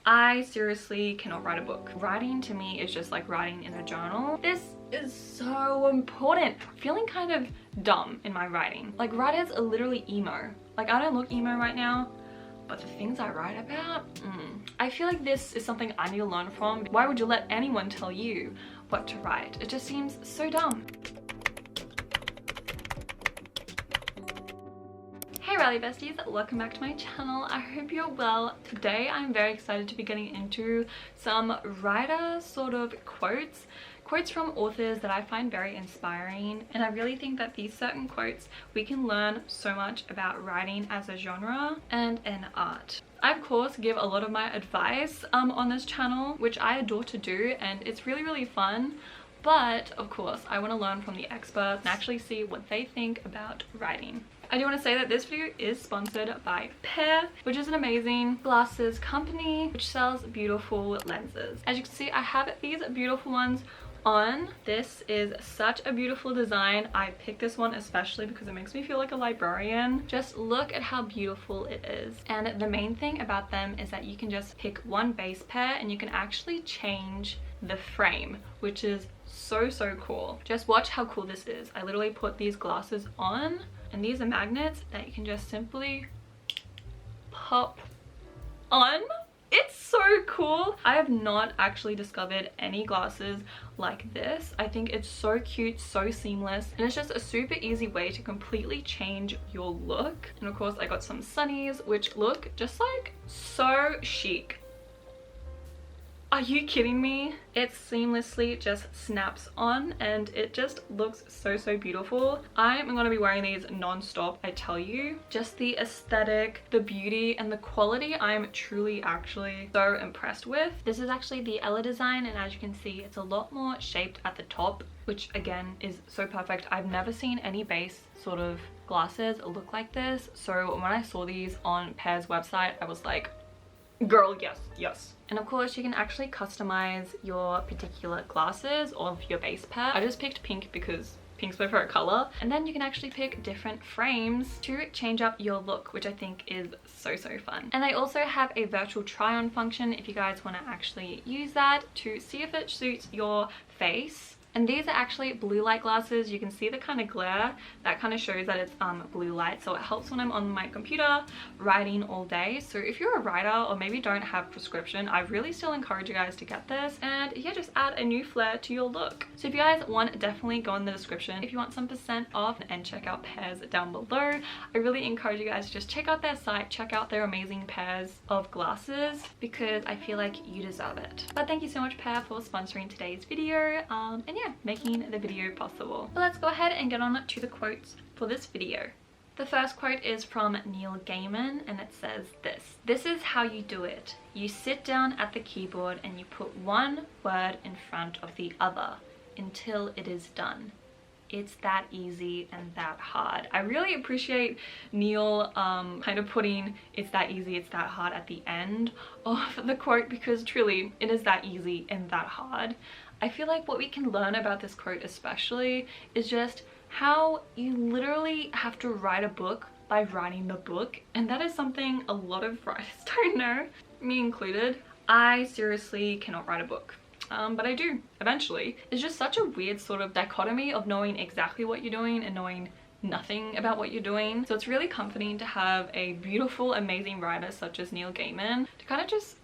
I seriously cannot write a book. Writing to me is just like writing in a journal. This is so important. I'm feeling kind of dumb in my writing. Like, writers are literally emo. Like, I don't look emo right now, but the things I write about, I feel like this is something I need to learn from. Why would you let anyone tell you what to write? It just seems so dumb. Hey Rally Besties, welcome back to my channel. I hope you're well. Today I'm very excited to be getting into some writer sort of quotes from authors that I find very inspiring, and I really think that these certain quotes, we can learn so much about writing as a genre and an art. I of course give a lot of my advice on this channel, which I adore to do, and it's really fun. But of course I want to learn from the experts and actually see what they think about writing. I do want to say that this video is sponsored by Pair, which is an amazing glasses company which sells beautiful lenses. As you can see, I have these beautiful ones on. This is such a beautiful design. I picked this one especially because it makes me feel like a librarian. Just look at how beautiful it is. And the main thing about them is that you can just pick one base pair and you can actually change the frame, which is so cool. Just watch how cool this is. I literally put these glasses on, and these are magnets that you can just simply pop on. It's so cool. I have not actually discovered any glasses like this. I think it's so cute, so seamless, and it's just a super easy way to completely change your look. And of course I got some sunnies which look just like so chic. Are you kidding me? It seamlessly just snaps on and it just looks so beautiful. I'm gonna be wearing these non-stop, I tell you. Just the aesthetic, the beauty, and the quality I'm truly actually so impressed with. This is actually the Ella design, and as you can see, it's a lot more shaped at the top, which again is so perfect. I've never seen any base sort of glasses look like this. So when I saw these on Pair's website, I was like, girl, yes. And of course you can actually customize your particular glasses or your base pair. I just picked pink because pink's my favorite color. And then you can actually pick different frames to change up your look, which I think is so fun. And they also have a virtual try on function if you guys want to actually use that to see if it suits your face. And these are actually blue light glasses. You can see the kind of glare that kind of shows that it's blue light, so it helps when I'm on my computer writing all day. So if you're a writer or maybe don't have prescription, I really still encourage you guys to get this, and yeah, just add a new flair to your look. So if you guys want, definitely go in the description if you want some % off, and check out Pairs down below. I really encourage you guys to just check out their site, check out their amazing pairs of glasses, because I feel like you deserve it. But thank you so much, Pair, for sponsoring today's video, and yeah, making the video possible. But let's go ahead and get on to the quotes for this video. The first quote is from Neil Gaiman, and it says this: "This is how you do it. You sit down at the keyboard and you put one word in front of the other until it is done. It's that easy and that hard." I really appreciate Neil kind of putting "it's that easy, it's that hard" at the end of the quote, because truly it is that easy and that hard. I feel like what we can learn about this quote especially is just how you literally have to write a book by writing the book, and that is something a lot of writers don't know, me included. I seriously cannot write a book. But I do eventually. It's just such a weird sort of dichotomy of knowing exactly what you're doing and knowing nothing about what you're doing. So it's really comforting to have a beautiful, amazing writer such as Neil Gaiman to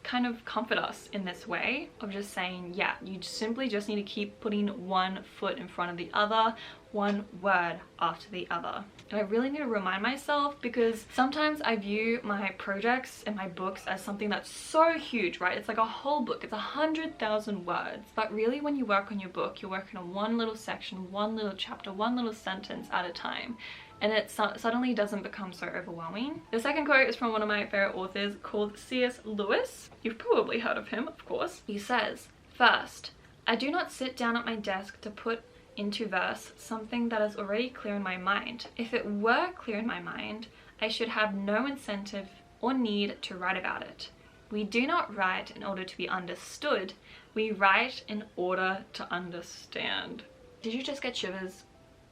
kind of comfort us in this way of just saying, yeah, you simply just need to keep putting one foot in front of the other, one word after the other. And I really need to remind myself, because sometimes I view my projects and my books as something that's so huge, right? It's like a whole book, it's 100,000 words. But really when you work on your book, you're working on one little section, one little chapter, one little sentence at a time. And it suddenly doesn't become so overwhelming. The second quote is from one of my favorite authors called C.S. Lewis. You've probably heard of him, of course. He says, "First, I do not sit down at my desk to put into verse something that is already clear in my mind. If it were clear in my mind, I should have no incentive or need to write about it. We do not write in order to be understood. We write in order to understand." Did you just get shivers?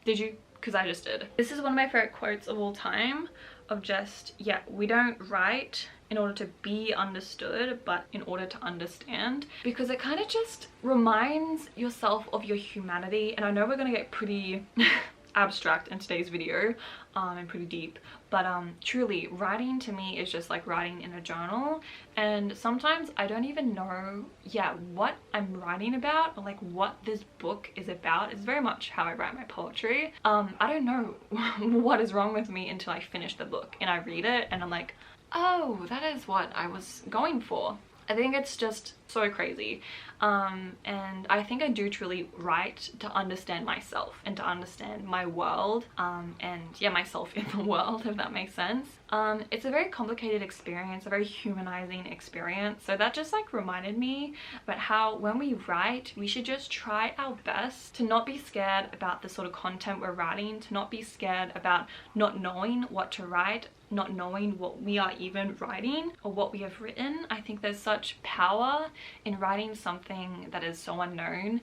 Did you? Because I just did. This is one of my favorite quotes of all time, of just, yeah, we don't write in order to be understood, but in order to understand, because it kind of just reminds yourself of your humanity. And I know we're gonna get pretty abstract in today's video and pretty deep, but truly writing to me is just like writing in a journal, and sometimes I don't even know what I'm writing about, or like what this book is about. It's very much how I write my poetry. I don't know what is wrong with me until I finish the book and I read it and I'm like, oh, that is what I was going for. I think it's just so crazy. And I think I do truly write to understand myself and to understand my world, and yeah, myself in the world, if that makes sense. It's a very complicated experience, a very humanizing experience. So that just like reminded me about how when we write, we should just try our best to not be scared about the sort of content we're writing, to not be scared about not knowing what to write, not knowing what we are even writing or what we have written. I think there's such power in writing something that is so unknown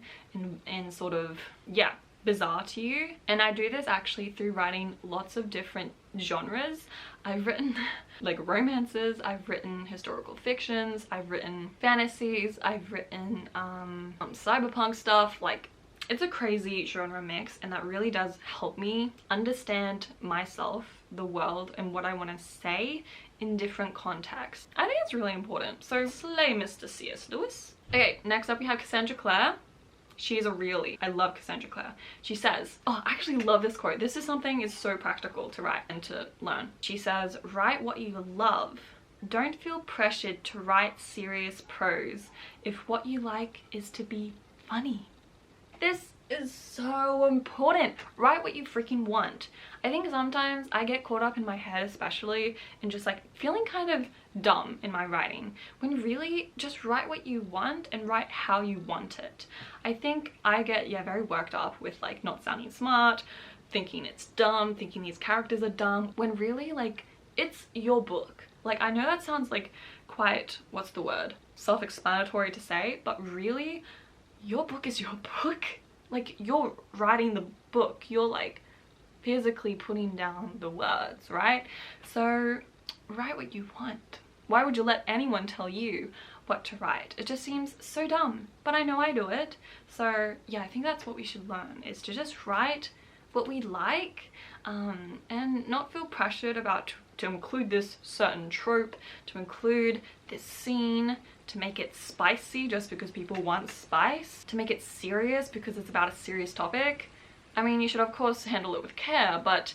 and sort of, yeah, bizarre to you. And I do this actually through writing lots of different genres. I've written like romances, I've written historical fictions, I've written fantasies, I've written cyberpunk stuff. Like, it's a crazy genre mix, and that really does help me understand myself, the world, and what I want to say in different contexts. I think it's really important. So slay, Mr. C.S. Lewis. Okay, next up we have Cassandra Clare. She's a really, I love Cassandra Clare. She says, oh, I actually love this quote. This is something is so practical to write and to learn. She says, write what you love. Don't feel pressured to write serious prose if what you like is to be funny. This is so important. Write what you freaking want. I think sometimes I get caught up in my head, especially, in just like feeling kind of dumb in my writing, when really just write what you want and write how you want it. I think I get very worked up with like not sounding smart, thinking it's dumb, thinking these characters are dumb, when really like it's your book. Like, I know that sounds like quite, what's the word, self-explanatory to say, but really your book is your book. Like, you're writing the book, you're like physically putting down the words, right? So write what you want. Why would you let anyone tell you what to write? It just seems so dumb, but I know I do it. So yeah, I think that's what we should learn, is to just write what we like, and not feel pressured about to include this certain trope, to include this scene, to make it spicy just because people want spice, to make it serious because it's about a serious topic. I mean, you should of course handle it with care, but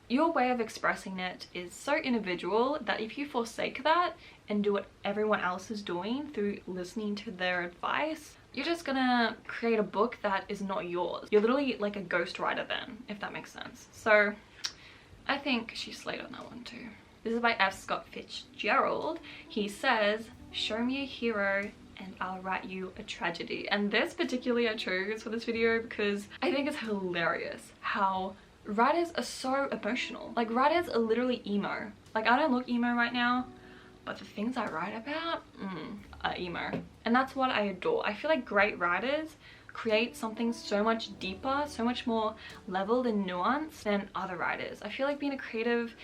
your way of expressing it is so individual that if you forsake that and do what everyone else is doing through listening to their advice, you're just gonna create a book that is not yours. You're literally like a ghostwriter then, if that makes sense. So I think she slayed on that one too. This is by F. Scott Fitzgerald. He says, show me a hero and I'll write you a tragedy. And this particularly I chose for this video because I think it's hilarious how writers are so emotional. Like, writers are literally emo. Like, I don't look emo right now, but the things I write about are emo. And that's what I adore. I feel like great writers create something so much deeper, so much more leveled and nuanced than other writers. I feel like being a creative,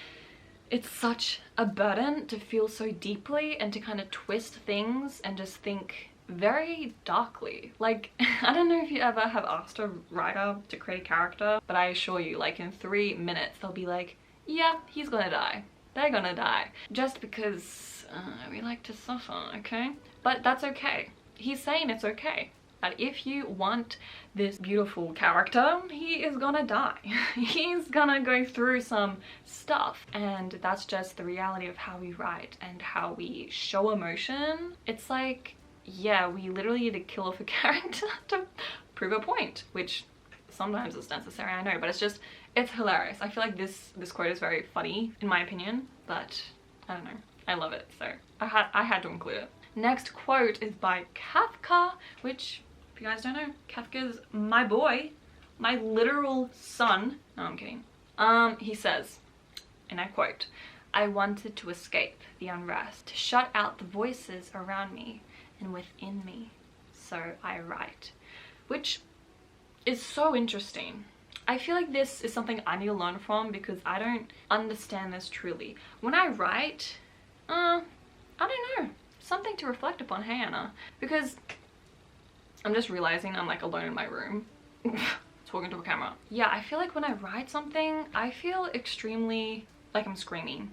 it's such a burden to feel so deeply and to kind of twist things and just think very darkly. Like, I don't know if you ever have asked a writer to create a character, but I assure you, like in 3 minutes they'll be like, yeah, he's gonna die, they're gonna die, just because we like to suffer, okay? But that's okay. He's saying it's okay, that if you want this beautiful character, he is gonna die. He's gonna go through some stuff, and that's just the reality of how we write and how we show emotion. It's like, yeah, we literally need to kill off a character to prove a point, which sometimes is necessary, I know, but it's hilarious. I feel like this quote is very funny in my opinion, but I don't know, I love it, so I had to include it. Next quote is by Kafka, which, if you guys don't know, Kafka's my boy, my literal son. No, I'm kidding. He says, and I quote, I wanted to escape the unrest, to shut out the voices around me and within me, so I write. Which is so interesting. I feel like this is something I need to learn from because I don't understand this truly. When I write, I don't know, something to reflect upon, hey Anna? Because I'm just realizing I'm like alone in my room talking to a camera. Yeah, I feel like when I write something, I feel extremely like I'm screaming.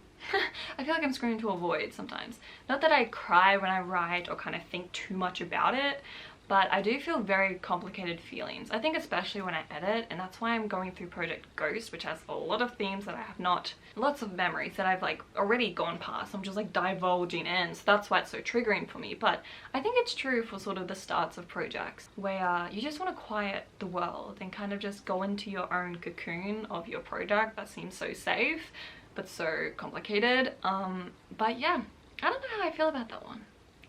I feel like I'm screaming to a void sometimes. Not that I cry when I write or kind of think too much about it, but I do feel very complicated feelings. I think especially when I edit, and that's why I'm going through Project Ghost, which has a lot of themes that I have not, lots of memories that I've like already gone past. I'm just like divulging in, so that's why it's so triggering for me. But I think it's true for sort of the starts of projects where you just want to quiet the world and kind of just go into your own cocoon of your project that seems so safe but so complicated. But yeah, I don't know how I feel about that one.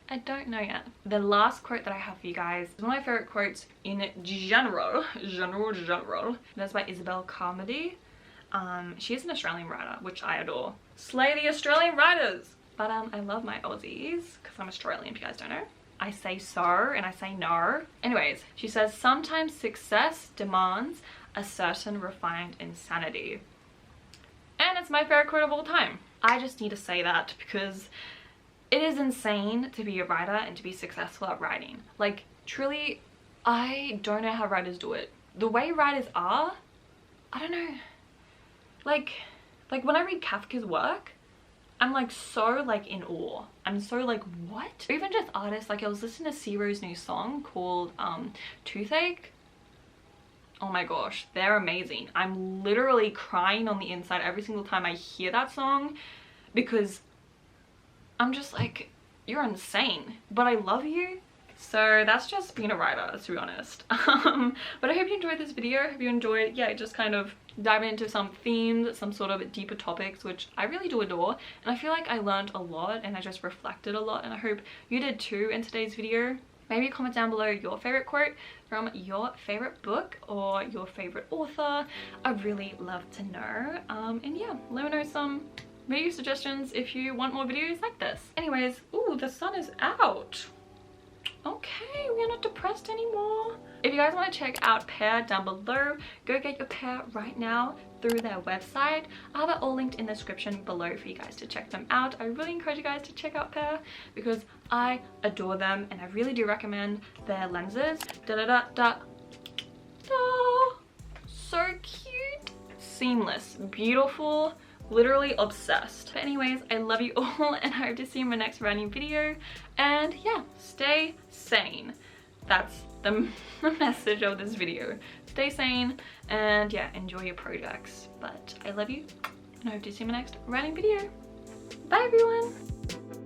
I don't know yet. The last quote that I have for you guys is one of my favorite quotes in general. That's by Isabel Carmody. She is an Australian writer, which I adore. Slay the Australian writers! But I love my Aussies, because I'm Australian if you guys don't know. I say so and I say no. Anyways, she says, sometimes success demands a certain refined insanity. And it's my favorite quote of all time. I just need to say that because it is insane to be a writer and to be successful at writing. Like, truly, I don't know how writers do it. The way writers are, I don't know. Like when I read Kafka's work, I'm like so like in awe. I'm so like, what? Or even just artists, like I was listening to Ciro's new song called Toothache. Oh my gosh, they're amazing. I'm literally crying on the inside every single time I hear that song because I'm just like, you're insane, but I love you. So that's just being a writer, to be honest. But I hope you enjoyed this video. I hope you enjoyed, yeah, just kind of diving into some themes, some sort of deeper topics, which I really do adore. And I feel like I learned a lot and I just reflected a lot, and I hope you did too in today's video. Maybe comment down below your favorite quote from your favorite book or your favorite author. I'd really love to know. And yeah, let me know some video suggestions if you want more videos like this. Anyways, ooh, the sun is out. Okay, we are not depressed anymore. If you guys want to check out Pear down below, go get your Pear right now through their website. I'll have it all linked in the description below for you guys to check them out. I really encourage you guys to check out Pear because I adore them and I really do recommend their lenses. So cute, seamless, beautiful, literally obsessed. But anyways, I love you all and I hope to see you in my next writing video. And yeah, stay sane. That's the message of this video. Stay sane and yeah, enjoy your projects. But I love you and I hope to see you in my next writing video. Bye everyone.